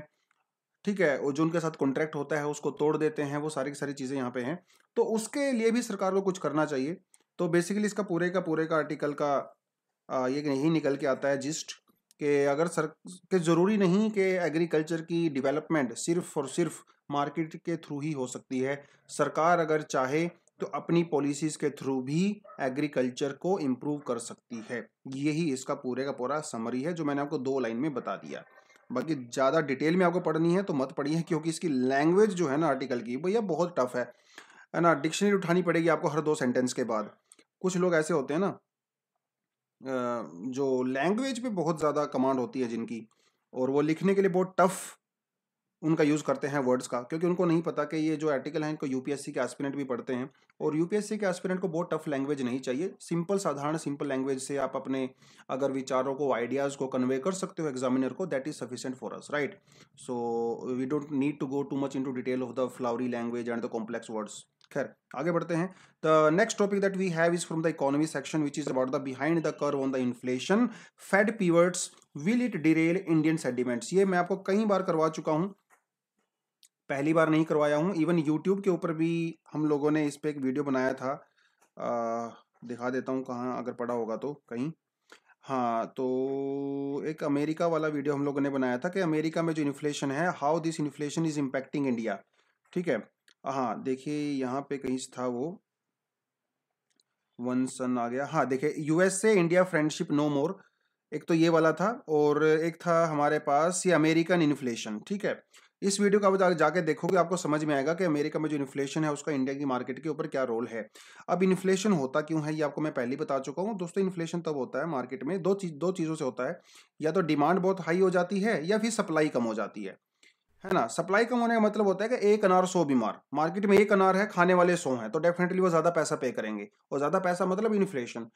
ठीक है, और जो उनके साथ कॉन्ट्रैक्ट होता है उसको तोड़ देते हैं, वो सारी की सारी चीज़ें यहाँ पे हैं। तो उसके लिए भी सरकार को कुछ करना चाहिए। तो बेसिकली इसका पूरे का आर्टिकल का ये यही निकल के आता है जिस्ट, कि अगर सर कि ज़रूरी नहीं कि एग्रीकल्चर की डेवलपमेंट सिर्फ और सिर्फ मार्केट के थ्रू ही हो सकती है। सरकार अगर चाहे तो अपनी पॉलिसीज़ के थ्रू भी एग्रीकल्चर को इम्प्रूव कर सकती है। यही इसका पूरे का पूरा समरी है जो मैंने आपको 2 लाइन में बता दिया। बाकी ज़्यादा डिटेल में आपको पढ़नी है तो मत पढ़िए, क्योंकि इसकी लैंग्वेज जो है ना आर्टिकल की, भैया बहुत टफ है ना। डिक्शनरी उठानी पड़ेगी आपको हर 2 सेंटेंस के बाद। कुछ लोग ऐसे होते हैं ना, जो लैंग्वेज पे बहुत ज़्यादा कमांड होती है जिनकी, और वो लिखने के लिए बहुत टफ उनका यूज़ करते हैं वर्ड्स का, क्योंकि उनको नहीं पता कि ये जो आर्टिकल है इनको यूपीएससी के एस्पिरेंट भी पढ़ते हैं, और यूपीएससी के एस्पिरेंट को बहुत टफ लैंग्वेज नहीं चाहिए। सिंपल साधारण सिंपल लैंग्वेज से आप अपने अगर विचारों को, आइडियाज़ को कन्वे कर सकते हो एग्जामिनर को, that is sufficient for us, right. So we don't need to go too much into detail of the flowery language and the complex words. खैर आगे बढ़ते हैं। The next topic that we have is from the economy section, which is about the behind the curve on the inflation, Fed pivots, will it derail Indian sentiments. ये मैं आपको कई बार करवा चुका हूँ, पहली बार नहीं करवाया हूँ। इवन यूट्यूब के ऊपर भी हम लोगों ने इस पे एक वीडियो बनाया था, दिखा देता हूँ कहाँ, अगर पड़ा होगा तो कहीं। हाँ, तो एक अमेरिका वाला वीडियो हम लोगों ने बनाया था कि अमेरिका में जो इन्फ्लेशन है, how this inflation is impacting India. ठीक है, हाँ देखिए यहाँ पे कहीं था वो, वन सन आ गया। हाँ देखिए, यूएस से इंडिया फ्रेंडशिप नो मोर, एक तो ये वाला था, और एक था हमारे पास ये अमेरिकन इन्फ्लेशन। ठीक है, इस वीडियो को आप जाके देखोगे आपको समझ में आएगा कि अमेरिका में जो इन्फ्लेशन है उसका इंडिया की मार्केट के ऊपर क्या रोल है। अब इन्फ्लेशन होता क्यों है ये आपको मैं पहले ही बता चुका हूँ दोस्तों। इन्फ्लेशन तब होता है मार्केट में, दो चीज़ों से होता है, या तो डिमांड बहुत हाई हो जाती है या फिर सप्लाई कम हो जाती है ना। सप्लाई कम होने का मतलब होता है कि एक अनार 100 बीमार, मार्केट में एक अनार है, खाने वाले 100 हैं, तो डेफिनेटली वो ज़्यादा पैसा पे करेंगे, और ज़्यादा पैसा मतलब इन्फ्लेशन,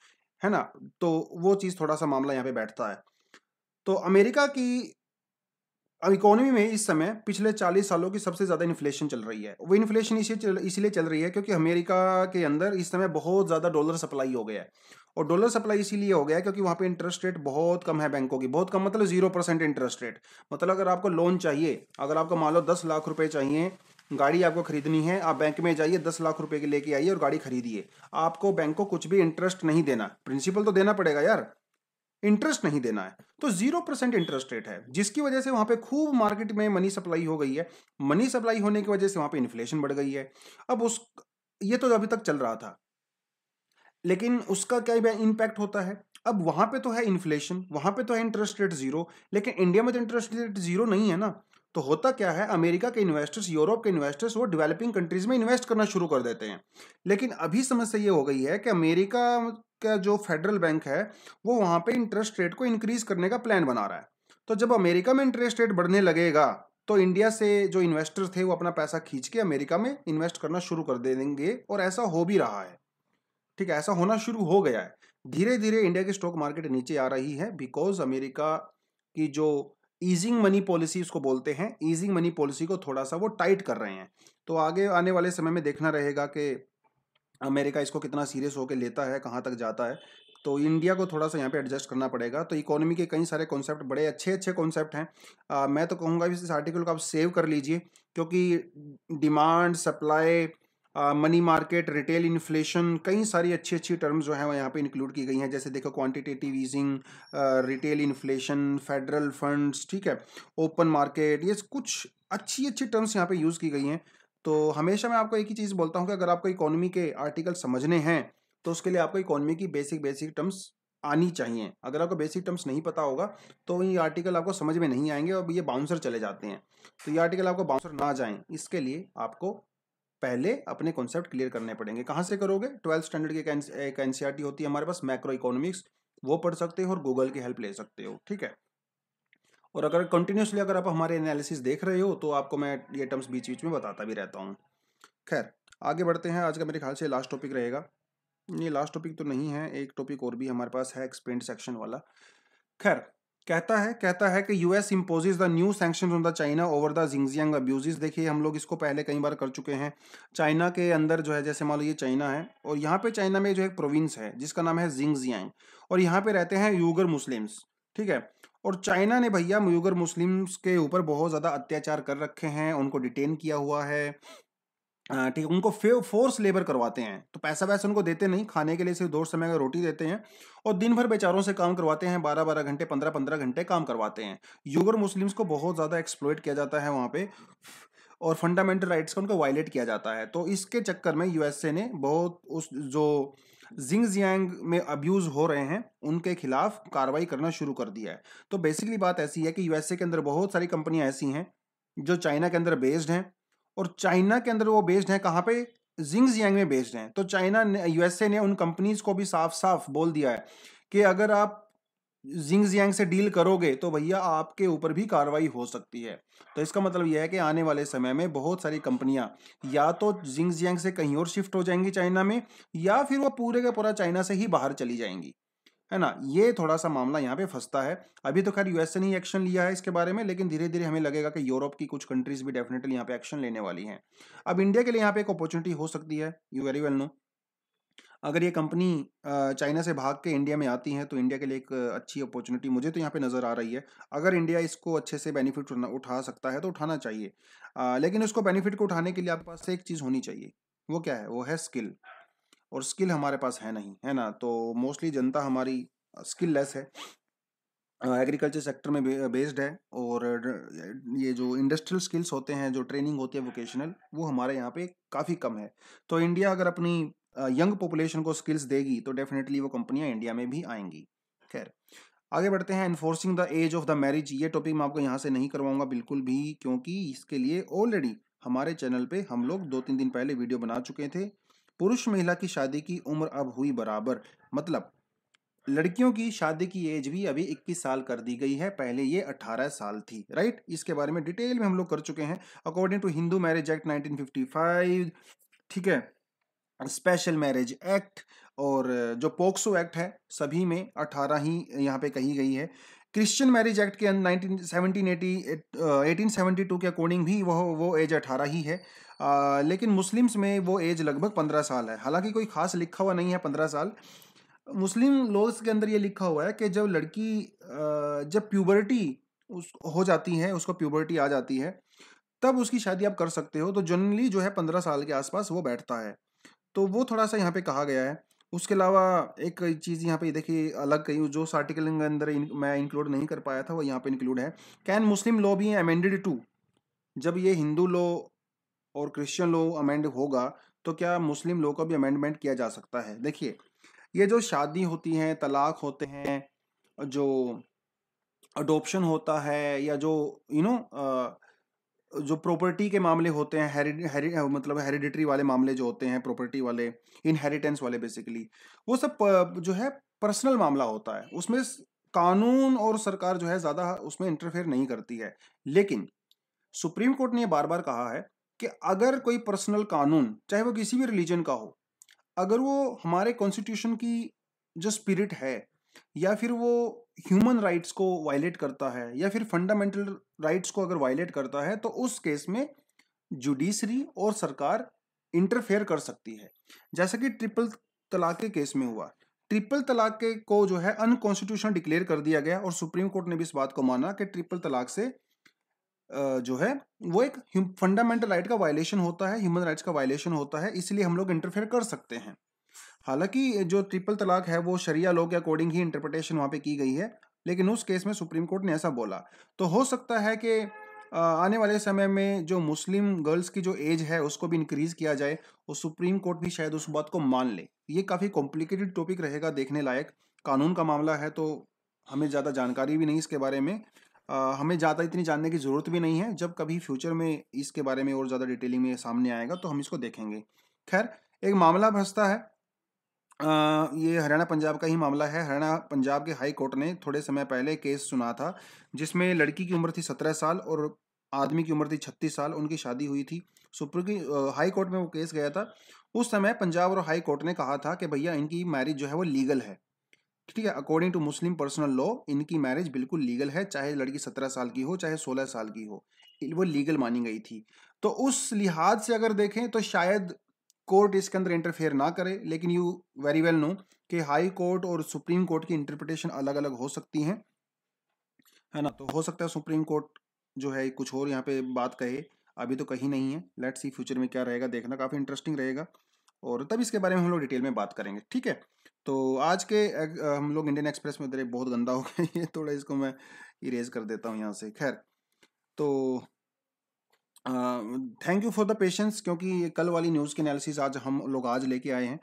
है ना। तो वो चीज़ थोड़ा सा मामला यहाँ पे बैठता है। तो अमेरिका की इकोनॉमी में इस समय पिछले 40 सालों की सबसे ज़्यादा इन्फ्लेशन चल रही है। वो इन्फ्लेशन इसीलिए चल रही है क्योंकि अमेरिका के अंदर इस समय बहुत ज़्यादा डॉलर सप्लाई हो गया है, और डॉलर सप्लाई इसीलिए हो गया है क्योंकि वहाँ पे इंटरेस्ट रेट बहुत कम है बैंकों की, बहुत कम मतलब 0% इंटरेस्ट रेट। मतलब अगर आपको लोन चाहिए, अगर आपको मान लो 10 लाख रुपए चाहिए, गाड़ी आपको खरीदनी है, आप बैंक में जाइए 10 लाख रुपए की लेके आइए और गाड़ी खरीदिए, आपको बैंक को कुछ भी इंटरेस्ट नहीं देना, प्रिंसिपल तो देना पड़ेगा यार, इंटरेस्ट नहीं देना है। तो 0% इंटरेस्ट रेट है, जिसकी वजह से वहां पे खूब मार्केट में मनी सप्लाई हो गई है। मनी सप्लाई होने की वजह से वहां पे इन्फ्लेशन बढ़ गई है। अब उस ये तो अभी तक चल रहा था, लेकिन उसका क्या इम्पैक्ट होता है? अब वहां पे तो है इन्फ्लेशन, वहां पे तो है इंटरेस्ट रेट जीरो, लेकिन इंडिया में तो इंटरेस्ट रेट जीरो नहीं है ना। तो होता क्या है, अमेरिका के इन्वेस्टर्स, यूरोप के इन्वेस्टर्स वो डेवलपिंग कंट्रीज में इन्वेस्ट करना शुरू कर देते हैं। लेकिन अभी समस्या ये हो गई है कि अमेरिका का जो फेडरल बैंक है वो वहाँ पे इंटरेस्ट रेट को इंक्रीज करने का प्लान बना रहा है। तो जब अमेरिका में इंटरेस्ट रेट बढ़ने लगेगा तो इंडिया से जो इन्वेस्टर्स थे वो अपना पैसा खींच के अमेरिका में इन्वेस्ट करना शुरू कर दे देंगे, और ऐसा हो भी रहा है। ठीक है, ऐसा होना शुरू हो गया है। धीरे धीरे इंडिया की स्टॉक मार्केट नीचे आ रही है बिकॉज अमेरिका की जो ईजिंग मनी पॉलिसी उसको बोलते हैं, ईजिंग मनी पॉलिसी को थोड़ा सा वो टाइट कर रहे हैं। तो आगे आने वाले समय में देखना रहेगा कि अमेरिका इसको कितना सीरियस होकर लेता है, कहाँ तक जाता है। तो इंडिया को थोड़ा सा यहाँ पे एडजस्ट करना पड़ेगा। तो इकोनॉमी के कई सारे कॉन्सेप्ट, बड़े अच्छे अच्छे कॉन्सेप्ट हैं। मैं तो कहूँगा इस आर्टिकल को आप सेव कर लीजिए, क्योंकि demand, supply, money market, retail inflation, कई सारी अच्छी अच्छी टर्म्स जो है वो यहाँ पे इंक्लूड की गई हैं। जैसे देखो quantitative easing, retail inflation, federal funds, ठीक है, ओपन मार्केट, ये कुछ अच्छी अच्छी टर्म्स यहाँ पे यूज़ की गई हैं। तो हमेशा मैं आपको एक ही चीज़ बोलता हूँ कि अगर आपको इकोनॉमी के आर्टिकल समझने हैं तो उसके लिए आपको इकोनॉमी की बेसिक बेसिक टर्म्स आनी चाहिए। अगर आपको बेसिक टर्म्स नहीं पता होगा तो ये आर्टिकल आपको समझ में नहीं आएंगे और ये बाउंसर चले जाते हैं। तो ये आर्टिकल आपको बाउंसर ना जाएं, इसके लिए आपको पहले अपने कॉन्सेप्ट क्लियर करने पड़ेंगे। कहाँ से करोगे? 12th स्टैंडर्ड की एक एनसीईआरटी होती है हमारे पास, मैक्रो इकोनॉमिक्स, वो पढ़ सकते हो और गूगल की हेल्प ले सकते हो। ठीक है, और अगर कंटिन्यूसली अगर आप हमारे एनालिसिस देख रहे हो तो आपको मैं ये टर्म्स बीच बीच में बताता भी रहता हूँ। खैर, आगे बढ़ते हैं। आज का मेरे ख्याल से लास्ट टॉपिक रहेगा। ये लास्ट टॉपिक तो नहीं है, एक टॉपिक और भी हमारे पास है, एक्सपेंड सेक्शन वाला। खैर, कहता है कि US imposes the new sanctions on the China over the Xinjiang abuses. देखिए, हम लोग इसको पहले कई बार कर चुके हैं। चाइना के अंदर जो है, जैसे मान लो ये चाइना है और यहाँ पे चाइना में जो एक प्रोविंस है जिसका नाम है जिंगजियांग, और यहाँ पे रहते हैं यूगर मुस्लिम्स। ठीक है, और चाइना ने भैया यूगर मुस्लिम्स के ऊपर बहुत ज़्यादा अत्याचार कर रखे हैं, उनको डिटेन किया हुआ है। ठीक है, उनको फोर्स लेबर करवाते हैं। तो पैसा वैसा उनको देते नहीं, खाने के लिए सिर्फ 2 समय का रोटी देते हैं और दिन भर बेचारों से काम करवाते हैं, 12-12 घंटे, 15-15 घंटे काम करवाते हैं। यूगर मुस्लिम्स को बहुत ज़्यादा एक्सप्लॉइट किया जाता है वहाँ पे, और फंडामेंटल राइट्स का उनको वायलेट किया जाता है। तो इसके चक्कर में यूएसए ने बहुत उस जो जिंगजियांग में अब्यूज हो रहे हैं उनके खिलाफ कार्रवाई करना शुरू कर दिया है। तो बेसिकली बात ऐसी है कि यूएसए के अंदर बहुत सारी कंपनियां ऐसी हैं जो चाइना के अंदर बेस्ड हैं, और चाइना के अंदर वो बेस्ड हैं कहाँ पे? जिंगजियांग में बेस्ड हैं। तो चाइना ने, यूएसए ने उन कंपनीज को भी साफ साफ बोल दिया है कि अगर आप जिंगजियांग से डील करोगे तो भैया आपके ऊपर भी कार्रवाई हो सकती है। तो इसका मतलब यह है कि आने वाले समय में बहुत सारी कंपनियां या तो जिंगजियांग से कहीं और शिफ्ट हो जाएंगी चाइना में, या फिर वो पूरे का पूरा चाइना से ही बाहर चली जाएंगी, है ना। ये थोड़ा सा मामला यहाँ पे फंसता है। अभी तो खैर यूएसए ने ही एक्शन लिया है इसके बारे में, लेकिन धीरे धीरे हमें लगेगा कि यूरोप की कुछ कंट्रीज भी डेफिनेटली यहाँ पे एक्शन लेने वाली हैं। अब इंडिया के लिए यहाँ पे एक अपॉर्चुनिटी हो सकती है, यू वेरी वेल नो। अगर ये कंपनी चाइना से भाग के इंडिया में आती हैं तो इंडिया के लिए एक अच्छी अपॉर्चुनिटी मुझे तो यहाँ पे नज़र आ रही है। अगर इंडिया इसको अच्छे से बेनिफिट उठा सकता है तो उठाना चाहिए। लेकिन उसको बेनिफिट को उठाने के लिए आपके पास एक चीज़ होनी चाहिए। वो क्या है? वो है स्किल। और स्किल हमारे पास है नहीं, है ना। तो मोस्टली जनता हमारी स्किल लेस है, एग्रीकल्चर सेक्टर में बेस्ड है, और ये जो इंडस्ट्रियल स्किल्स होते हैं, जो ट्रेनिंग होती है वोकेशनल, वो हमारे यहाँ पे काफ़ी कम है। तो इंडिया अगर अपनी यंग पॉपुलेशन को स्किल्स देगी तो डेफिनेटली वो कंपनियां इंडिया में भी आएंगी। खैर, आगे बढ़ते हैं। Enforcing the age of the marriage, ये टॉपिक मैं आपको यहाँ से नहीं करवाऊंगा बिल्कुल भी, क्योंकि इसके लिए ऑलरेडी हमारे चैनल पे हम लोग 2-3 दिन पहले वीडियो बना चुके थे। पुरुष महिला की शादी की उम्र अब हुई बराबर, मतलब लड़कियों की शादी की एज भी अभी 21 साल कर दी गई है, पहले ये 18 साल थी, राइट। इसके बारे में डिटेल में हम लोग कर चुके हैं। According to Hindu Marriage Act 1955, ठीक है, स्पेशल मैरिज एक्ट और जो पोक्सो एक्ट है, सभी में 18 ही यहाँ पे कही गई है। क्रिश्चियन मैरिज एक्ट के 1872 के अकॉर्डिंग भी वो एज 18 ही है। लेकिन मुस्लिम्स में वो एज लगभग 15 साल है। हालांकि कोई खास लिखा हुआ नहीं है 15 साल। मुस्लिम लॉज के अंदर ये लिखा हुआ है कि जब लड़की जब प्यूबर्टी उस हो जाती है, उसको प्यूबर्टी आ जाती है, तब उसकी शादी आप कर सकते हो। तो जनरली जो है 15 साल के आसपास वो बैठता है। तो वो थोड़ा सा यहाँ पे कहा गया है। उसके अलावा एक चीज़ यहाँ पे देखिए अलग, कहीं जो उस आर्टिकल के अंदर मैं इंक्लूड नहीं कर पाया था वो यहाँ पे इंक्लूड है। Can Muslim law be amended to, जब ये हिंदू लॉ और क्रिश्चियन लॉ अमेंड होगा तो क्या मुस्लिम लॉ का भी अमेंडमेंट किया जा सकता है? देखिए, ये जो शादी होती हैं, तलाक होते हैं, जो अडॉप्शन होता है, या जो यू नो जो प्रॉपर्टी के मामले होते हैं, मतलब हेरिडिटरी वाले मामले जो होते हैं, प्रॉपर्टी वाले, इनहेरिटेंस वाले, बेसिकली वो सब जो है पर्सनल मामला होता है। उसमें कानून और सरकार जो है ज्यादा उसमें इंटरफेयर नहीं करती है। लेकिन सुप्रीम कोर्ट ने बार बार कहा है कि अगर कोई पर्सनल कानून, चाहे वो किसी भी रिलीजन का हो, अगर वो हमारे कॉन्स्टिट्यूशन की जो स्पिरिट है, या फिर वो ह्यूमन राइट्स को वायलेट करता है, या फिर फंडामेंटल राइट्स को अगर वायलेट करता है, तो उस केस में जुडिशरी और सरकार इंटरफेयर कर सकती है। जैसा कि ट्रिपल तलाक के केस में हुआ। ट्रिपल तलाक के को जो है अनकॉन्स्टिट्यूशनल डिक्लेयर कर दिया गया, और सुप्रीम कोर्ट ने भी इस बात को माना कि ट्रिपल तलाक से जो है वो एक फंडामेंटल राइट का वायलेशन होता है, ह्यूमन राइट्स का वायलेशन होता है, इसलिए हम लोग इंटरफेयर कर सकते हैं। हालांकि जो ट्रिपल तलाक है वो शरिया लॉ के अकॉर्डिंग ही इंटरप्रिटेशन वहां पे की गई है, लेकिन उस केस में सुप्रीम कोर्ट ने ऐसा बोला। तो हो सकता है कि आने वाले समय में जो मुस्लिम गर्ल्स की जो एज है उसको भी इंक्रीज किया जाए, और सुप्रीम कोर्ट भी शायद उस बात को मान ले। ये काफ़ी कॉम्प्लिकेटेड टॉपिक रहेगा, देखने लायक कानून का मामला है, तो हमें ज़्यादा जानकारी भी नहीं इसके बारे में। हमें ज़्यादा इतनी जानने की ज़रूरत भी नहीं है। जब कभी फ्यूचर में इसके बारे में और ज़्यादा डिटेलिंग में सामने आएगा तो हम इसको देखेंगे। खैर, एक मामला फंसता है। ये हरियाणा पंजाब का ही मामला है। हरियाणा पंजाब के हाई कोर्ट ने थोड़े समय पहले केस सुना था, जिसमें लड़की की उम्र थी 17 साल और आदमी की उम्र थी 36 साल। उनकी शादी हुई थी। हाई कोर्ट में वो केस गया था। उस समय पंजाब और हाई कोर्ट ने कहा था कि भैया इनकी मैरिज जो है वो लीगल है। ठीक है, according to Muslim personal law इनकी मैरिज बिल्कुल लीगल है, चाहे लड़की 17 साल की हो चाहे 16 साल की हो, वो लीगल मानी गई थी। तो उस लिहाज से अगर देखें तो शायद कोर्ट इसके अंदर इंटरफेयर ना करे, लेकिन यू वेरी वेल नो कि हाई कोर्ट और सुप्रीम कोर्ट की इंटरप्रिटेशन अलग अलग हो सकती हैं, है ना। तो हो सकता है सुप्रीम कोर्ट जो है कुछ और यहाँ पे बात कहे, अभी तो कहीं नहीं है। लेट्स सी फ्यूचर में क्या रहेगा, देखना काफ़ी इंटरेस्टिंग रहेगा, और तब इसके बारे में हम लोग डिटेल में बात करेंगे। ठीक है, तो आज के हम लोग इंडियन एक्सप्रेस में उधर बहुत गंदा हो गया ये, थोड़ा इसको मैं इरेज कर देता हूँ यहाँ से। खैर, तो thank you for the patience, क्योंकि कल वाली न्यूज़ की एनालिसिस आज हम लोग आज लेके आए हैं।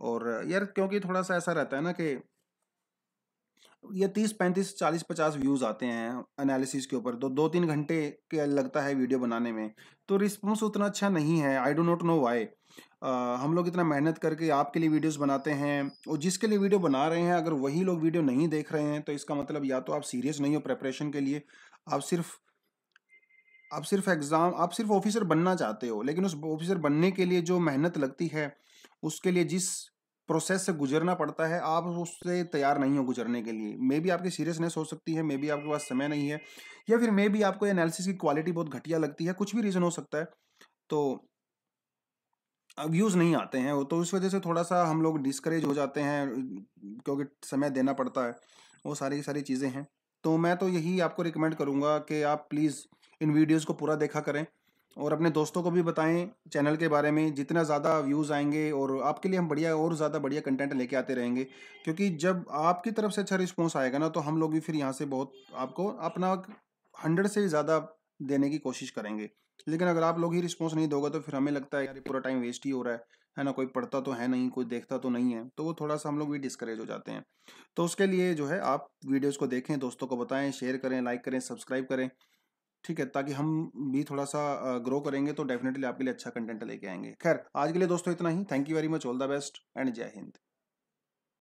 और यार क्योंकि थोड़ा सा ऐसा रहता है ना कि ये 30 35 40 50 व्यूज़ आते हैं एनालिसिस के ऊपर, तो 2 3 घंटे के लगता है वीडियो बनाने में, तो रिस्पॉन्स उतना अच्छा नहीं है। I do not know why. हम लोग इतना मेहनत करके आपके लिए वीडियोस बनाते हैं, और जिसके लिए वीडियो बना रहे हैं अगर वही लोग वीडियो नहीं देख रहे हैं, तो इसका मतलब या तो आप सीरियस नहीं हो प्रेपरेशन के लिए, आप सिर्फ आप सिर्फ ऑफिसर बनना चाहते हो, लेकिन उस ऑफिसर बनने के लिए जो मेहनत लगती है, उसके लिए जिस प्रोसेस से गुजरना पड़ता है, आप उससे तैयार नहीं हो गुजरने के लिए। मे बी आपकी सीरियसनेस हो सकती है, मे बी आपके पास समय नहीं है, या फिर मे बी आपको एनालिसिस की क्वालिटी बहुत घटिया लगती है, कुछ भी रीज़न हो सकता है। तो व्यूज़ नहीं आते हैं, तो इस वजह से थोड़ा सा हम लोग डिस्करेज हो जाते हैं, क्योंकि समय देना पड़ता है, वो सारी सारी चीज़ें हैं। तो मैं तो यही आपको रिकमेंड करूँगा कि आप प्लीज़ इन वीडियोज़ को पूरा देखा करें, और अपने दोस्तों को भी बताएं चैनल के बारे में। जितना ज़्यादा व्यूज़ आएंगे और आपके लिए हम बढ़िया और ज़्यादा बढ़िया कंटेंट लेके आते रहेंगे, क्योंकि जब आपकी तरफ से अच्छा रिस्पॉन्स आएगा ना, तो हम लोग भी फिर यहाँ से बहुत आपको अपना 100 से ज़्यादा देने की कोशिश करेंगे। लेकिन अगर आप लोग ही रिस्पॉन्स नहीं दोगे, तो फिर हमें लगता है यार ये पूरा टाइम वेस्ट ही हो रहा है ना, कोई पढ़ता तो है नहीं, कोई देखता तो नहीं है, तो वो थोड़ा सा हम लोग भी डिस्करेज हो जाते हैं। तो उसके लिए जो है आप वीडियोज़ को देखें, दोस्तों को बताएं, शेयर करें, लाइक करें, सब्सक्राइब करें। ठीक है, ताकि हम भी थोड़ा सा ग्रो करेंगे, तो डेफिनेटली आपके लिए अच्छा कंटेंट लेके आएंगे। खैर, आज के लिए दोस्तों इतना ही। Thank you very much, all the best and जय हिंद।